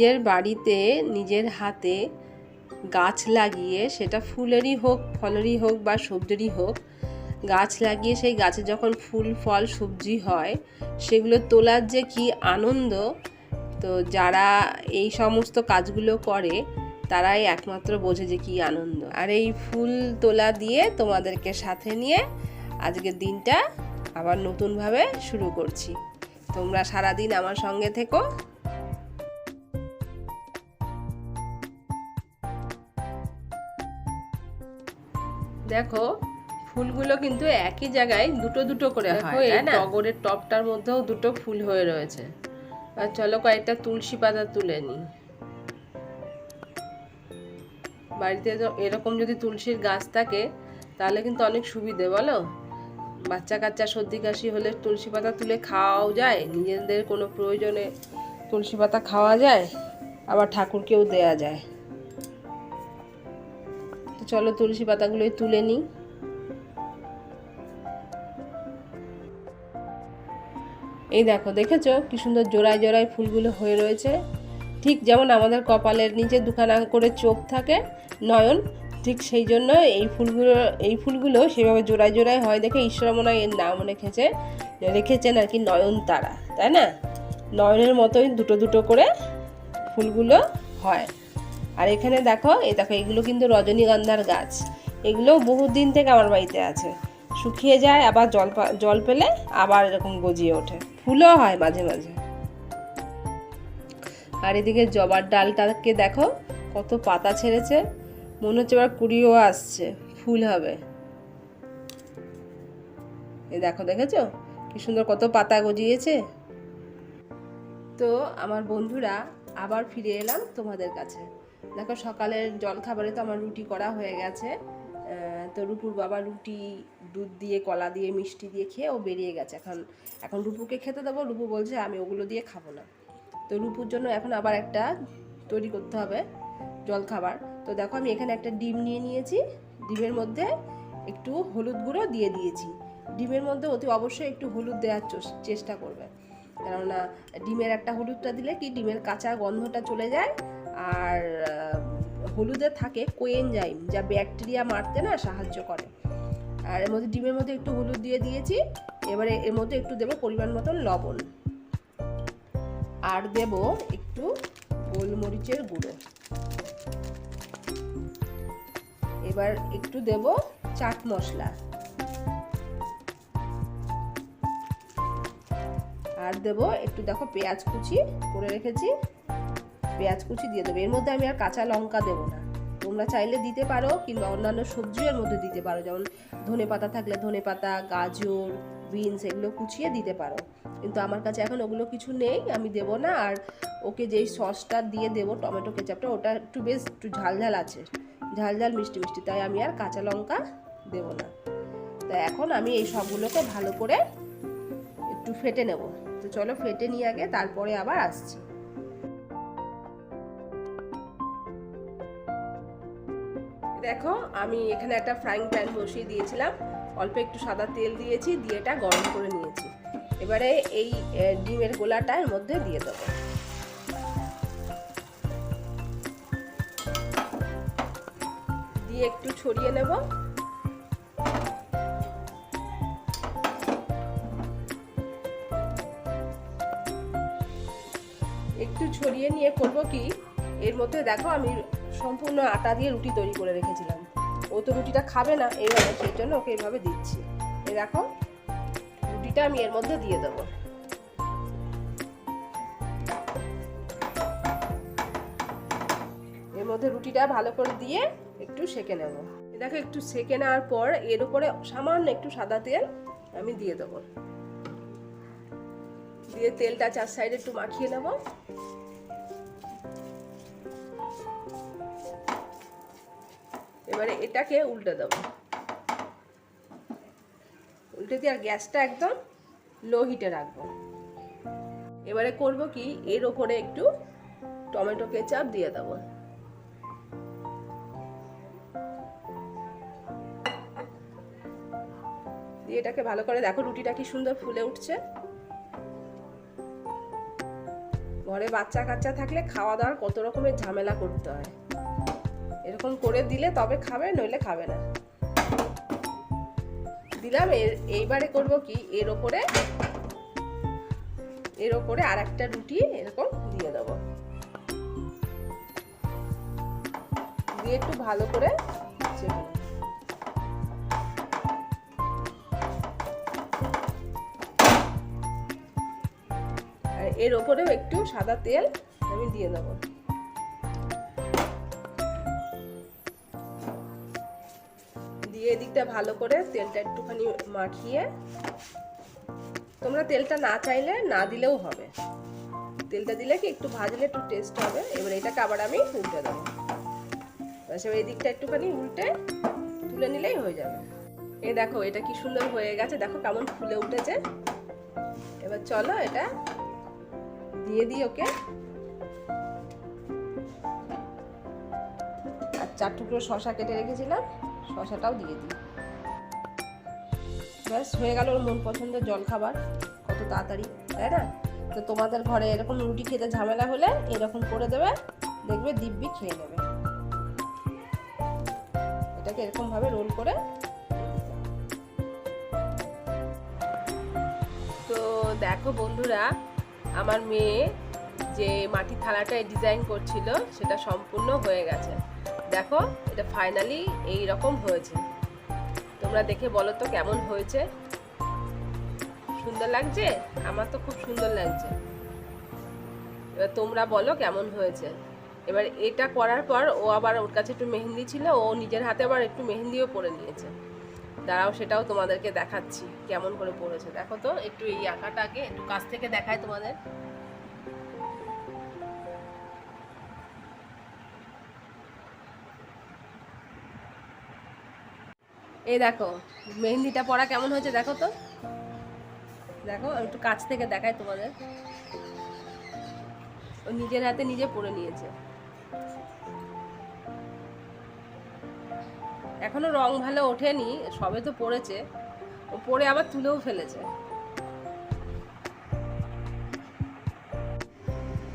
নিজের বাড়িতে নিজের হাতে গাছ লাগিয়ে, সেটা ফুলেরই হোক ফলেরই হোক বা সবজিরই হোক, গাছ লাগিয়ে সেই গাছে যখন ফুল ফল সবজি হয় সেগুলো তোলার যে কি আনন্দ, তো যারা এই সমস্ত কাজগুলো করে তারাই একমাত্র বোঝে যে কি আনন্দ। আর এই ফুল তোলা দিয়ে তোমাদেরকে সাথে নিয়ে আজকের দিনটা আবার নতুনভাবে শুরু করছি। তোমরা সারাদিন আমার সঙ্গে থেকো। দেখো ফুলগুলো কিন্তু একই জায়গায় দুটো দুটো করে হয়, তাই না? টগরের টবটার মধ্যেও দুটো ফুল হয়ে রয়েছে। আর চলো কয়েকটা তুলসী পাতা তুলে নিই। বাড়িতে এরকম যদি তুলসীর গাছ থাকে তাহলে কিন্তু অনেক সুবিধে, বলো? বাচ্চা কাচ্চা সর্দি কাশি হলে তুলসী পাতা তুলে খাওয়াও যায়, নিজেদের কোনো প্রয়োজনে তুলসী পাতা খাওয়া যায়, আবার ঠাকুরকেও দেয়া যায়। তো চলো তুলসী পাতাগুলোই তুলে নিই। এই দেখো, দেখেছো কি সুন্দর জোড়ায় জোড়ায় ফুলগুলো হয়ে রয়েছে। ঠিক যেমন আমাদের কপালের নিচে দুখানা করে চোখ থাকে, নয়ন, ঠিক সেই জন্য এই ফুলগুলো সেভাবে জোড়ায় জোড়ায় হয় দেখে ঈশ্বর মনে হয় এর নাম রেখেছেন আর কি, নয়নতারা, তাই না? নয়নের মতোই দুটো দুটো করে ফুলগুলো হয়। আর এখানে দেখো, এগুলো কিন্তু রজনীগন্ধার গাছ। এগুলো বহুদিন থেকে আমার বাড়িতে আছে, শুকিয়ে যায়, আবার জল পেলে আবার এরকম গজিয়ে ওঠে, ফুলও হয় মাঝে মাঝে। আর এদিকে জবার ডালটাকে দেখো কত পাতা ছেড়েছে, মনে হচ্ছে এবার কুড়িও আসছে, ফুল হবে। এই দেখো, দেখেছো কি সুন্দর কত পাতা গজিয়েছে। তো আমার বন্ধুরা, আবার ফিরে এলাম তোমাদের কাছে। দেখো সকালের জলখাবারে তো আমার রুটি করা হয়ে গেছে। তো রূপুর বাবা রুটি দুধ দিয়ে, কলা দিয়ে, মিষ্টি দিয়ে খেয়ে ও বেরিয়ে গেছে। এখন রূপুকে খেতে দেবো। রূপু বলছে আমি ওগুলো দিয়ে খাবো না। তো রূপুর জন্য এখন আবার একটা তৈরি করতে হবে জলখাবার। তো দেখো আমি এখানে একটা ডিম নিয়ে নিয়েছি, ডিমের মধ্যে একটু হলুদ গুঁড়ো দিয়ে দিয়েছি। ডিমের মধ্যে অতি অবশ্যই একটু হলুদ দেওয়ার চেষ্টা করবে, কেননা ডিমের একটা হলুদটা দিলে কি ডিমের কাঁচা গন্ধটা চলে যায়। আর হলুদে থাকে কোয়েনজাইম, যা ব্যাকটেরিয়া মারতে না সাহায্য করে। আর এর মধ্যে ডিমের মধ্যে একটু হলুদ দিয়ে দিয়েছি। এবারে এর মধ্যে একটু দেবো পরিমাণ মতন লবণ, আর দেব একটু গোলমরিচের গুঁড়ো। এবার একটু দেব চাট মশলা, আর দেব একটু, দেখো পেঁয়াজ কুচি করে রেখেছি, পেঁয়াজ কুচি দিয়ে দেবো। এর মধ্যে আমি আর কাঁচা লঙ্কা দেবো না। তোমরা চাইলে দিতে পারো, কিংবা অন্যান্য সবজিও এর মধ্যে দিতে পারো, যেমন ধনে পাতা থাকলে ধনে পাতা, গাজর, বিনস এগুলো কুচিয়ে দিতে পারো। কিন্তু আমার কাছে এখন ওগুলো কিছু নেই, আমি দেবো না। আর ওকে যেই সসটা দিয়ে দেবো, টমেটো কেচাপটা, ওটা একটু ঝালঝাল আছে, ঝালঝাল মিষ্টি মিষ্টি, তাই আমি আর কাঁচা লঙ্কা দেবো না। তাই এখন আমি এই সবগুলোকে ভালো করে একটু ফেটে নেব। তো চলো ফেটে নিয়ে আগে, তারপরে আবার আসছি। দেখো আমি এখানে একটা ফ্রাইং প্যান বসিয়ে দিয়েছিলাম, অল্প একটু সাদা তেল দিয়েছি, দিয়ে এটা গরম করে নিয়েছি। এবারে এই ডিমের গোলাটা এর মধ্যে দিয়ে দেবো। দিয়ে একটু ছড়িয়ে নেব। একটু ছড়িয়ে নিয়ে করবো কি, এর মধ্যে দেখো আমি সম্পূর্ণ আটা দিয়ে রুটি তৈরি করে রেখেছিলাম। ও তো রুটিটা খাবে না এইভাবে, সেই জন্য ওকে এইভাবে দিচ্ছি। এই দেখো রুটিটা আমি এর মধ্যে দিয়ে দেবো। এর মধ্যে রুটিটা ভালো করে দিয়ে একটু সেঁকে নেব। দেখো একটু সেঁকে নেওয়ার পর এর উপরে সামান্য একটু সাদা তেল আমি দিয়ে দেবো। দিয়ে তেলটা চার সাইডে একটু মাখিয়ে নেব। এবারে এটাকে উল্টে দেব। উল্টে দিয়ে আর গ্যাসটা একদম লো হিটে রাখবো। এবারে করব কি, এর ওপরে একটু টমেটো কেচাপ দিয়ে দেবো। দিয়ে এটাকে ভালো করে, দেখো রুটিটা কি সুন্দর ফুলে উঠছে। ঘরে বাচ্চা কাচ্চা থাকলে খাওয়া দাওয়ার কত রকমের ঝামেলা করতে হয়, এরকম করে দিলে তবে খাবে, নইলে খাবে না। দিলাম। এইবারে করব কি, এর ওপরে আর একটা রুটি এরকম দিয়ে দেবো, দিয়ে একটু ভালো করে চেপে আর এর ওপরেও একটু সাদা তেল আমি দিয়ে দেবো। দিয়ে এদিকটা ভালো করে তেলটা একটুখানি মাখিয়ে, তোমরা তেলটা না চাইলে না দিলেও হবে, তেলটা দিলে কি একটু ভাজলে একটু টেস্ট হবে। এবার এটাকে আবার আমি উল্টে দেবো, এই দিকটা একটুখানি উল্টে তুলে নিলেই হয়ে যাবে। এই দেখো এটা কি সুন্দর হয়ে গেছে, দেখো কেমন ফুলে উঠেছে। এবার চলো এটা দিয়ে দিই ওকে, আর 4 টুকরো শসা কেটে রেখেছিলাম, শসাটাও দিয়ে দিই। ব্যাস হয়ে গেল ওর মন পছন্দের জলখাবার, কত তাড়াতাড়ি, তাই না? তো তোমাদের ঘরে এরকম রুটি খেতে ঝামেলা হলে এরকম করে দেবে, দেখবে দিব্যি খেয়ে নেবে। এটাকে এরকম ভাবে রোল করে, তো দেখো বন্ধুরা, আমার মেয়ে যে মাটির থালাটায় ডিজাইন করছিল সেটা সম্পূর্ণ হয়ে গেছে। দেখো এটা ফাইনালি এই রকম হয়েছে। তোমরা দেখে বলো তো কেমন হয়েছে, সুন্দর লাগছে? আমার তো খুব সুন্দর লাগছে। এবার তোমরা বলো কেমন হয়েছে। এবার এটা করার পর ও আবার, ওর কাছে একটু মেহেন্দি ছিল, ও নিজের হাতে আবার একটু মেহেন্দিও পরে নিয়েছে। দাঁড়াও সেটাও তোমাদেরকে দেখাচ্ছি কেমন করে পড়েছে। দেখো তো একটু এই আঁকাটাকে একটু কাছ থেকে দেখায় তোমাদের। এই দেখো মেহেন্দিটা পরা কেমন হয়েছে, দেখো তো, দেখো আমি একটু কাছ থেকে দেখাই তোমাদের। ও নিজের হাতে নিজে পরে নিয়েছে, এখনো রং ভালো ওঠেনি, সবে তো পড়েছে, ও পরে আবার তুলেও ফেলেছে।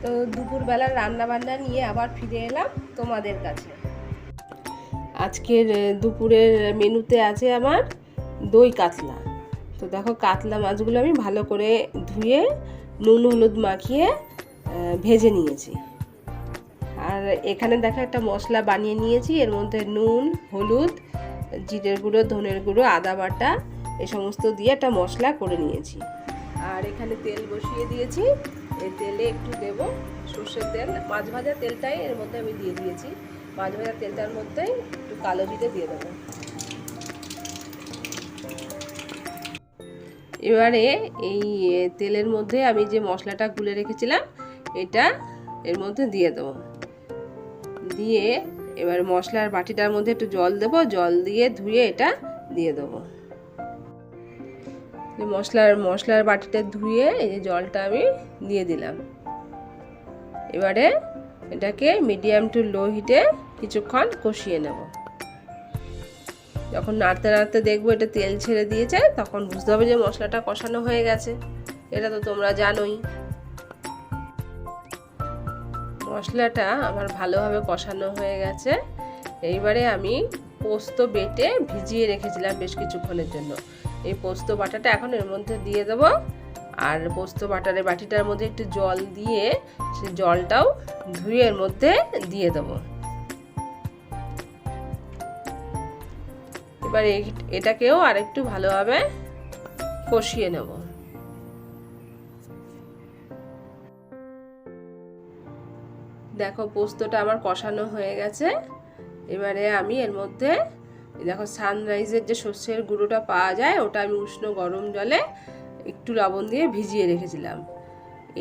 তো দুপুরবেলার রান্না বান্না নিয়ে আবার ফিরে এলাম তোমাদের কাছে। আজকের দুপুরের মেনুতে আছে আমার দই কাতলা। তো দেখো কাতলা মাছগুলো আমি ভালো করে ধুয়ে নুন হলুদ মাখিয়ে ভেজে নিয়েছি। আর এখানে দেখো একটা মশলা বানিয়ে নিয়েছি, এর মধ্যে নুন, হলুদ, জিরের গুঁড়ো, ধনের গুঁড়ো, আদা বাটা, এই সমস্ত দিয়ে একটা মশলা করে নিয়েছি। আর এখানে তেল বসিয়ে দিয়েছি, এই তেলে একটু দেব সর্ষের তেল, মাছ ভাজা তেলটাই এর মধ্যে আমি দিয়ে দিয়েছি। মাছ ভাজা তেলটার মধ্যেই একটু কালো জিরে দিয়ে দেবো। এবারে এই তেলের মধ্যে আমি যে মশলাটা গুলে রেখেছিলাম এটা এর মধ্যে দিয়ে দেবো। দিয়ে এবার মশলার বাটিটার মধ্যে একটু জল দেবো, জল দিয়ে ধুয়ে এটা দিয়ে দেবো। মশলার বাটিটা ধুয়ে এই যে জলটা আমি দিয়ে দিলাম। এবারে এটাকে মিডিয়াম টু লো হিটে কিছুক্ষণ কষিয়ে নেব। যখন নাড়তে নাড়তে দেখবো এটা তেল ছেড়ে দিয়েছে, তখন বুঝতে হবে যে মশলাটা কষানো হয়ে গেছে। এটা তো তোমরা জানোই। মশলাটা আমার ভালোভাবে কষানো হয়ে গেছে। এইবারে আমি পোস্ত বেটে ভিজিয়ে রেখেছিলাম বেশ কিছুক্ষণের জন্য, এই পোস্ত বাটাটা এখন এর মধ্যে দিয়ে দেবো। আর পোস্ত বাটারের বাটিটার মধ্যে একটু জল দিয়ে সে জলটাও ধুয়ে এর মধ্যে দিয়ে দেবো। এবার এটাকেও আরেকটু ভালোভাবে কষিয়ে নেব। দেখো পোস্তটা আমার কষানো হয়ে গেছে। এবারে আমি এর মধ্যে দেখো সানরাইজের যে সর্ষের গুঁড়োটা পাওয়া যায়, ওটা আমি উষ্ণ গরম জলে একটু লবণ দিয়ে ভিজিয়ে রেখেছিলাম,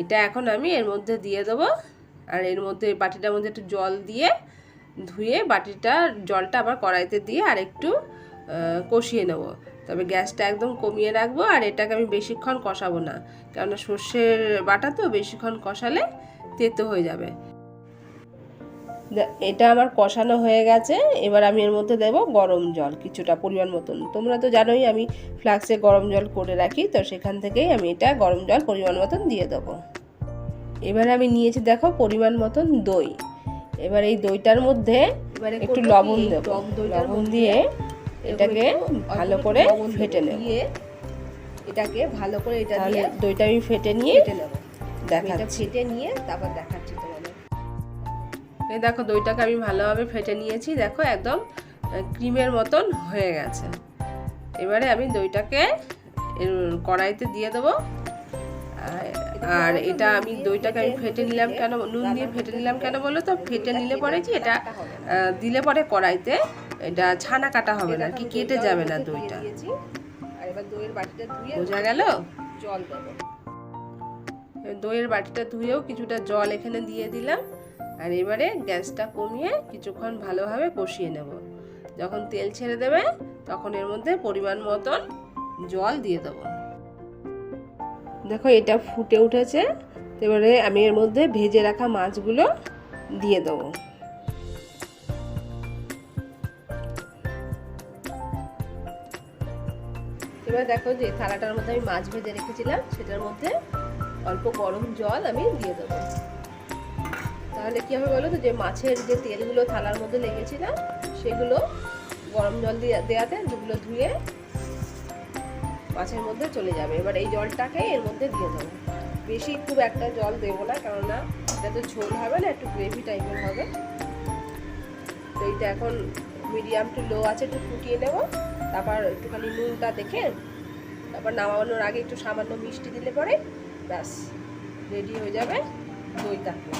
এটা এখন আমি এর মধ্যে দিয়ে দেবো। আর এর মধ্যে বাটিটার মধ্যে একটু জল দিয়ে ধুয়ে জলটা আবার কড়াইতে দিয়ে আর একটু কষিয়ে নেব। তবে গ্যাসটা একদম কমিয়ে রাখবো, আর এটাকে আমি বেশিক্ষণ কষাবো না, কেননা সর্ষের বাটা তো বেশিক্ষণ কষালে তেতো হয়ে যাবে। এটা আমার কষানো হয়ে গেছে। এবার আমি এর মধ্যে দেব গরম জল কিছুটা পরিমাণ মতন। তোমরা তো জানোই আমি ফ্লাক্সে গরম জল করে রাখি, তো সেখান থেকেই আমি এটা গরম জল পরিমাণ মতন দিয়ে দেবো। এবারে আমি নিয়েছি দেখো পরিমাণ মতন দই। এবার এই দইটার মধ্যে একটু লবণ দেব, লবণ দিয়ে এটাকে ভালো করে ফেটে নেব। এটাকে ভালো করে এটা দিয়ে দইটা আমি ফেটে নিয়ে দেখাচ্ছি, ফেটে নিয়ে তারপর দেখাচ্ছি তোমাদের। এই দেখো দইটাকে আমি ভালোভাবে ফেটে নিয়েছি, দেখো একদম ক্রিমের মতন হয়ে গেছে। এবারে আমি দইটাকে কড়াইতে দিয়ে দেবো। আর এটা আমি দইটাকে আমি ফেটে নিলাম কেন, নুন দিয়ে ফেটে নিলাম কেন বলো তো, ফেটে নিলে পরে কি এটা দিলে পরে কড়াইতে এটা ছানা কাটা হবে না, কি কেটে যাবে না দইটা। আর এবার দইয়ের বাটিটা ধুয়ে বোঝা গেল, জল দেবো। দইয়ের বাটিটা ধুয়েও কিছুটা জল এখানে দিয়ে দিলাম। আর এবারে গ্যাসটা কমিয়ে কিছুক্ষণ ভালোভাবে কষিয়ে নেব। যখন তেল ছেড়ে দেবে তখন এর মধ্যে পরিমাণ মতন জল দিয়ে দেবো। দেখো এটা ফুটে উঠেছে। এবারে আমি এর মধ্যে ভেজে রাখা মাছগুলো দিয়ে দেবো। এবার দেখো যে থালাটার মধ্যে আমি মাছ ভেজে রেখেছিলাম সেটার মধ্যে অল্প গরম জল আমি দিয়ে দেবো। তাহলে কি হবে বলো তো, যে মাছের যে তেলগুলো থালার মধ্যে লেগেছিল সেগুলো গরম জল দিয়ে দেওয়াতে যেগুলো ধুয়ে মাছের মধ্যে চলে যাবে। এবার এই জলটাকে এর মধ্যে দিয়ে দেবো। বেশি খুব একটা জল দেবো না, কেননা এটা তো ঝোল হবে না, একটু গ্রেভি টাইপের হবে। তো এইটা এখন মিডিয়াম টু লো আছে, একটু ফুটিয়ে নেব। তারপর একটুখানি নুনটা দেখে তারপর নামানোর আগে একটু সামান্য মিষ্টি দিলে পরে ব্যাস রেডি হয়ে যাবে দই কাতলা।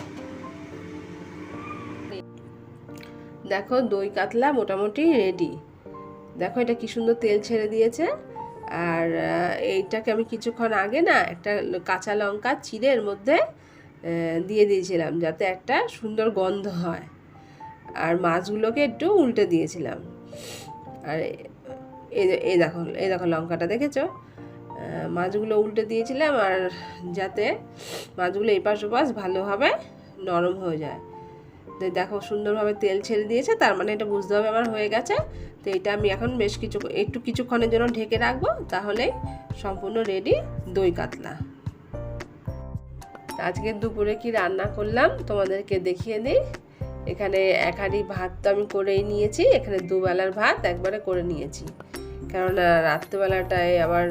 দেখো দই কাতলা মোটামুটি রেডি। দেখো এটা কি সুন্দর তেল ছেড়ে দিয়েছে। আর এইটাকে আমি কিছুক্ষণ আগে না একটা কাঁচা লঙ্কা চিড়ে এর মধ্যে দিয়ে দিয়েছিলাম যাতে একটা সুন্দর গন্ধ হয়। আর মাছগুলোকে একটু উল্টে দিয়েছিলাম। আর এই দেখো লঙ্কাটা দেখেছো, মাছগুলো উল্টে দিয়েছিলাম আর যাতে মাছগুলো এপাশ ওপাশ ভালোভাবে নরম হয়ে যায়। তো দেখো সুন্দরভাবে তেল ছেড়ে দিয়েছে, তার মানে এটা বুঝতে হবে আমার হয়ে গেছে। তো এটা আমি এখন বেশ কিছুক্ষণের জন্য ঢেকে রাখবো, তাহলে সম্পূর্ণ রেডি দই কাতলা। আজকে দুপুরে কি রান্না করলাম তোমাদেরকে দেখিয়ে দিই। এখানে এক হাঁড়ি ভাত তো আমি করেই নিয়েছি, এখানে দুবেলার ভাত একবারে করে নিয়েছি, কেননা রাত্রেবেলাটায় আবার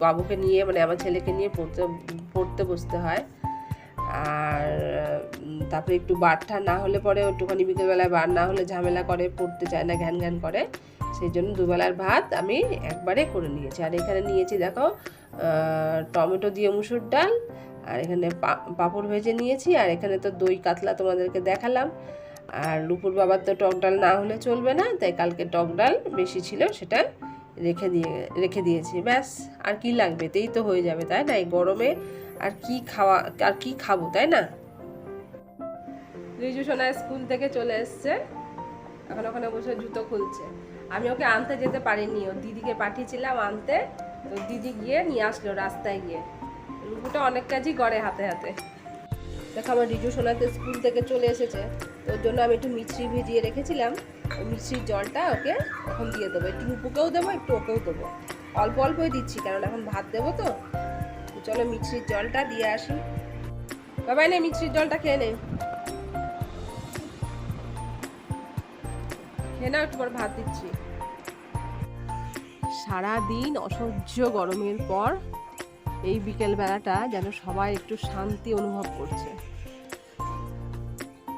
বাবুকে নিয়ে মানে আমার ছেলেকে নিয়ে পড়তে বসতে হয়। আর তারপরে একটু বারটা না হলে পরে একটুখানি বিকেলবেলায় বার না হলে ঝামেলা করে, পড়তে চায় না, ঘ্যান ঘ্যান করে। সেই জন্য দুবেলার ভাত আমি একবারে করে নিয়েছি। আর এখানে নিয়েছি দেখো টমেটো দিয়ে মুসুর ডাল, আর এখানে পাঁপড় ভেজে নিয়েছি। আর এখানে তো দই কাতলা তোমাদেরকে দেখালাম। আর রূপুর বাবার তো টক ডাল না হলে চলবে না, তাই কালকে টক ডাল বেশি ছিল সেটা রেখে দিয়েছি। ব্যাস আর কি লাগবে, তেই তো হয়ে যাবে, তাই না? এই গরমে আর কি খাবো, তাই না? রিজু সোনা স্কুল থেকে চলে এসছে, এখন ওখানে বসে জুতো খুলছে। আমি ওকে আনতে যেতে পারিনি, ওর দিদিকে পাঠিয়েছিলাম আনতে, তো দিদি গিয়ে নিয়ে আসলো রাস্তায় গিয়ে। রুপুটা অনেক কাজই করে হাতে হাতে। দেখো আমার রিজু সোনাতে স্কুল থেকে চলে এসেছে, তো ওর জন্য আমি একটু মিছরি ভিজিয়ে রেখেছিলাম। ওই মিছরির জলটা ওকে এখন দিয়ে দেবো, একটু রুপুকেও দেবো একটু ওকেও দেবো, অল্প অল্পই দিচ্ছি কারণ এখন ভাত দেবো। তো চলো মিছরির জলটা দিয়ে আসি। বাবাই নে মিছরির জলটা খেয়ে নে, খেয়ে নাও, একটু পর ভাত দিচ্ছি। সারাদিন অসহ্য গরমের পর এই বিকেল বেলাটা যেন সবাই একটু শান্তি অনুভব করছে।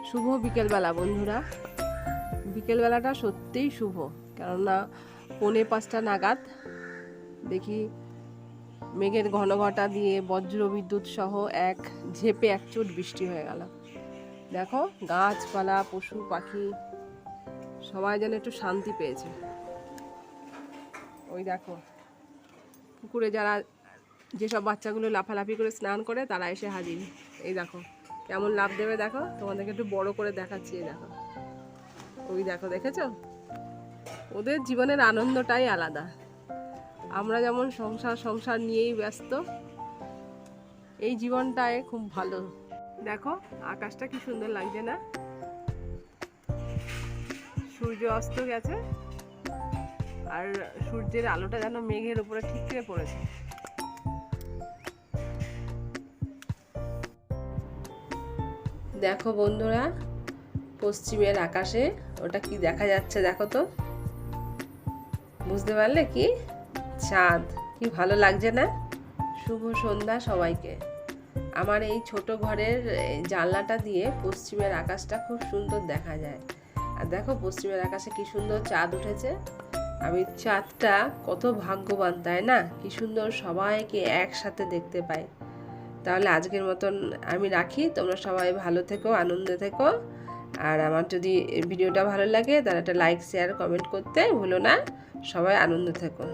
শুভ বিকেলবেলা বন্ধুরা, বিকেলবেলাটা সত্যিই শুভ, কেননা 4:45 নাগাদ দেখি মেঘের ঘন ঘটা দিয়ে বজ্র বিদ্যুৎ সহ এক ঝেপে একচোট বৃষ্টি হয়ে গেল। দেখো গাছপালা পশু পাখি সবাই যেন একটু শান্তি পেয়েছে। ওই দেখো পুকুরে যেসব বাচ্চাগুলো লাফালাফি করে স্নান করে তারা এসে হাজির। এই দেখো কেমন লাফ দেবে, দেখো তোমাদেরকে একটু বড় করে দেখাচ্ছি। এই দেখো, ওই দেখো, দেখেছো? ওদের জীবনের আনন্দটাই আলাদা। আমরা যেমন সংসার নিয়েই ব্যস্ত, এই জীবনটাই খুব ভালো। দেখো আকাশটা কি সুন্দর লাগছে না? সূর্য অস্ত গেছে আর সূর্যের আলোটা যেন মেঘের উপরে ঠিকরে পড়েছে। দেখো বন্ধুরা, পশ্চিমের আকাশে ওটা কি দেখা যাচ্ছে দেখো তো, বুঝতে পারলে? কি চাঁদ, কি ভালো লাগছে না? শুভ সন্ধ্যা সবাইকে। আমার এই ছোট ঘরের জানলাটা দিয়ে পশ্চিমের আকাশটা খুব সুন্দর দেখা যায়। আর দেখো পশ্চিমের আকাশে কি সুন্দর চাঁদ উঠেছে। আমি চাঁদটা কত ভাগ্যবান, তাই না? কি সুন্দর সবাইকে একসাথে দেখতে পাই। তাহলে আজকের মতন আমি রাখি। তোমরা সবাই ভালো থেকো, আনন্দে থেকো। আর আমার যদি ভিডিওটা ভালো লাগে তাহলে একটা লাইক, শেয়ার, কমেন্ট করতে ভুলো না। সবাই আনন্দ থেকো।